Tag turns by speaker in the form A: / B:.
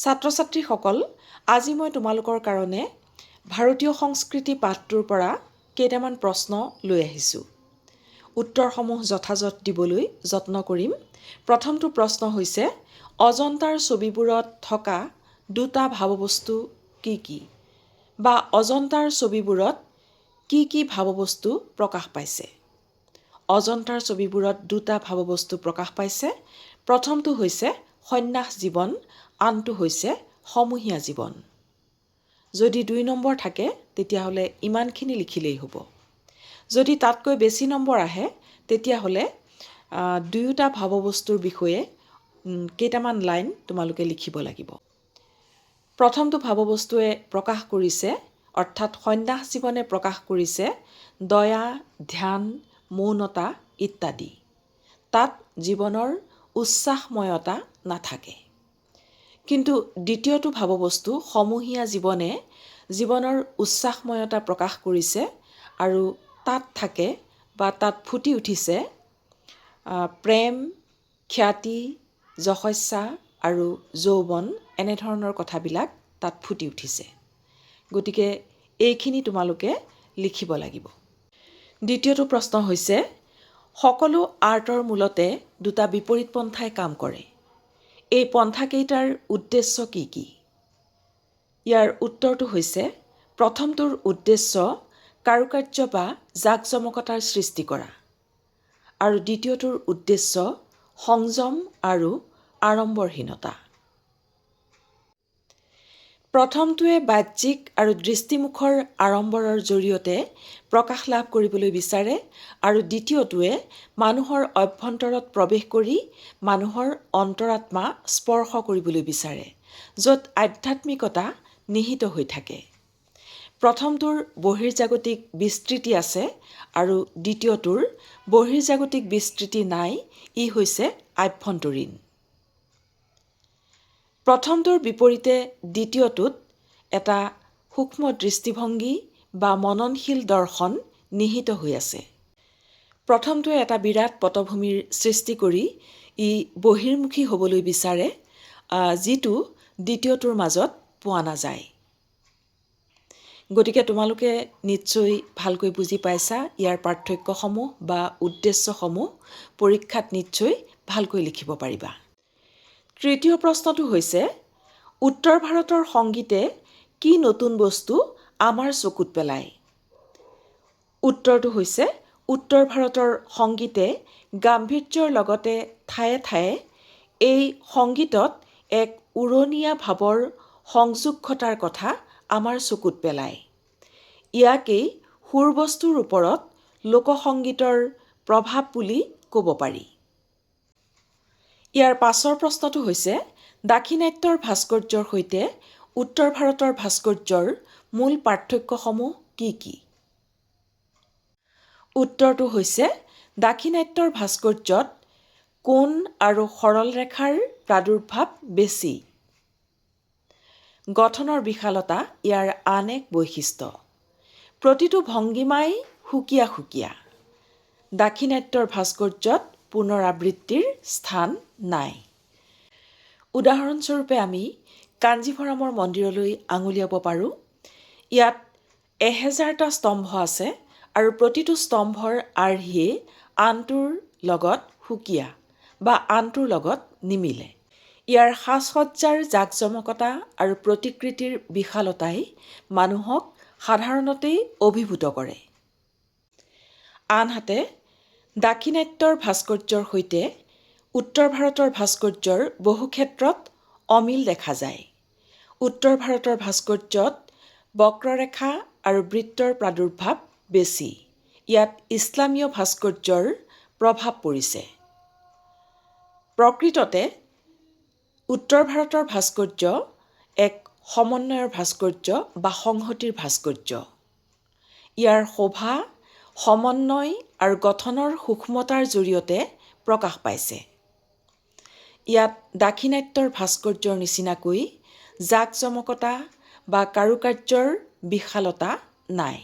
A: ছাত্ৰ-ছাত্ৰীসকল, আজি মই তোমালোকৰ কাৰণে ভাৰতীয় সংস্কৃতি পাঠটোৰ পৰা কেইটামান প্ৰশ্ন লৈ আহিছোঁ। উত্তৰসমূহ যথাযথ দিবলৈ যত্ন কৰিম। প্ৰথমটো প্ৰশ্ন হৈছে, অজন্তাৰ ছবিবোৰত থকা দুটা ভাৱবস্তু কি কি? বা অজন্তাৰ ছবিবোৰত কি কি ভাৱবস্তু প্ৰকাশ পাইছে? অজন্তাৰ ছবিবোৰত দুটা ভাৱবস্তু প্ৰকাশ পাইছে। প্ৰথমটো হৈছে সন্ন্যাস জীৱন, আনটো হৈছে সমূহীয়া জীৱন। যদি 2 নম্বৰ থাকে তেতিয়াহ'লে ইমানখিনি লিখিলেই হ'ব। যদি তাতকৈ বেছি নম্বৰ আহে তেতিয়াহ'লে দুয়োটা ভাৱবস্তুৰ বিষয়ে কেইটামান লাইন তোমালোকে লিখিব লাগিব। প্ৰথমটো ভাৱবস্তুৱে প্ৰকাশ কৰিছে, অৰ্থাৎ সন্ন্যাস জীৱনে প্ৰকাশ কৰিছে দয়া, ধ্যান, মৌনতা ইত্যাদি। তাত জীৱনৰ উচ্ছ্বাসময়তা নাথাকে। কিন্তু দ্বিতীয়টো ভাৱবস্তু সমূহীয়া জীৱনে জীৱনৰ উচ্ছ্বাসময়তা প্ৰকাশ কৰিছে আৰু তাত থাকে বা তাত ফুটি উঠিছে প্ৰেম, খ্যাতি, যশস্যা আৰু যৌৱন, এনেধৰণৰ কথাবিলাক তাত ফুটি উঠিছে। গতিকে এইখিনি তোমালোকে লিখিব লাগিব। দ্বিতীয়টো প্ৰশ্ন হৈছে, সকলো আৰ্টৰ মূলতে দুটা বিপৰীত পন্থাই কাম কৰে। এই পন্থাকেইটাৰ উদ্দেশ্য কি কি? ইয়াৰ উত্তৰটো হৈছে, প্ৰথমটোৰ উদ্দেশ্য কাৰুকাৰ্য বা জাকজমকতাৰ সৃষ্টি কৰা আৰু দ্বিতীয়টোৰ উদ্দেশ্য সংযম আৰু আড়ম্বৰহীনতা। প্ৰথমটোৱে বাহ্যিক আৰু দৃষ্টিমুখৰ আড়ম্বৰৰ জৰিয়তে প্ৰকাশ লাভ কৰিবলৈ বিচাৰে আৰু দ্বিতীয়টোৱে মানুহৰ অভ্যন্তৰত প্ৰৱেশ কৰি মানুহৰ অন্তৰাত্মা স্পৰ্শ কৰিবলৈ বিচাৰে, য'ত আধ্যাত্মিকতা নিহিত হৈ থাকে। প্ৰথমটোৰ বহিৰ্জাগতিক বিস্তৃতি আছে আৰু দ্বিতীয়টোৰ বহিৰ্জাগতিক বিস্তৃতি নাই, ই হৈছে আভ্যন্তৰীণ। প্ৰথমটোৰ বিপৰীতে দ্বিতীয়টোত এটা সূক্ষ্ম দৃষ্টিভংগী বা মননশীল দৰ্শন নিহিত হৈ আছে। প্ৰথমটোৱে এটা বিৰাট পটভূমিৰ সৃষ্টি কৰি ই বহিৰ্মুখী হ'বলৈ বিচাৰে, যিটো দ্বিতীয়টোৰ মাজত পোৱা নাযায়। গতিকে তোমালোকে নিশ্চয় ভালকৈ বুজি পাইছা ইয়াৰ পাৰ্থক্যসমূহ বা উদ্দেশ্যসমূহ। পৰীক্ষাত নিশ্চয় ভালকৈ লিখিব পাৰিবা। তৃতীয় প্ৰশ্নটো হৈছে, উত্তৰ ভাৰতৰ সংগীতে কি নতুন বস্তু আমাৰ চকুত পেলায়? উত্তৰটো হৈছে, উত্তৰ ভাৰতৰ সংগীতে গাম্ভীৰ্যৰ লগতে ঠায়ে ঠায়ে এই সংগীতত এক উৰণীয়া ভাৱৰ সংযোগ ঘটাৰ কথা আমাৰ চকুত পেলায়। ইয়াকেই সুৰবস্তুৰ ওপৰত লোকসংগীতৰ প্ৰভাৱ বুলি ক'ব পাৰি। ইয়াৰ পাছৰ প্ৰশ্নটো হৈছে, দাক্ষিণাত্যৰ ভাস্কৰ্যৰ সৈতে উত্তৰ ভাৰতৰ ভাস্কৰ্যৰ মূল পাৰ্থক্যসমূহ কি কি? উত্তৰটো হৈছে, দাক্ষিণাত্যৰ ভাস্কৰ্যত কোণ আৰু সৰল ৰেখাৰ প্ৰাদুৰ্ভাৱ বেছি। গঠনৰ বিশালতা ইয়াৰ আন এক বৈশিষ্ট্য। প্ৰতিটো ভংগিমাই সুকীয়া সুকীয়া। দাক্ষিণাত্যৰ ভাস্কৰ্যত পুনৰাবৃত্তিৰ স্থান নাই। উদাহৰণস্বৰূপে আমি কাঞ্জীভৰমৰ মন্দিৰলৈ আঙুলিয়াব পাৰোঁ। ইয়াত 1000টা স্তম্ভ আছে আৰু প্ৰতিটো স্তম্ভৰ আৰ্হিয়ে আনটোৰ লগত সুকীয়া বা আনটোৰ লগত নিমিলে। ইয়াৰ সাজ-সজ্জাৰ জাকজমকতা আৰু প্ৰতিকৃতিৰ বিশালতাই মানুহক সাধাৰণতেই অভিভূত কৰে। আনহাতে দাক্ষিণাত্যৰ ভাস্কৰ্যৰ সৈতে উত্তৰ ভাৰতৰ ভাস্কৰ্যৰ বহু ক্ষেত্ৰত অমিল দেখা যায়। উত্তৰ ভাৰতৰ ভাস্কৰ্যত বক্ৰৰেখা আৰু বৃত্তৰ প্ৰাদুৰ্ভাৱ বেছি। ইয়াত ইছলামীয় ভাস্কৰ্যৰ প্ৰভাৱ পৰিছে। প্ৰকৃততে উত্তৰ ভাৰতৰ ভাস্কৰ্য এক সমন্বয়ৰ ভাস্কৰ্য বা সংহতিৰ ভাস্কৰ্য। ইয়াৰ শোভা, সমন্বয় আৰু গঠনৰ সূক্ষ্মতাৰ জৰিয়তে প্ৰকাশ পাইছে। ইয়াত দাক্ষিণাত্যৰ ভাস্কৰ্যৰ নিচিনাকৈ জাকজমকতা বা কাৰুকাৰ্যৰ বিশালতা নাই।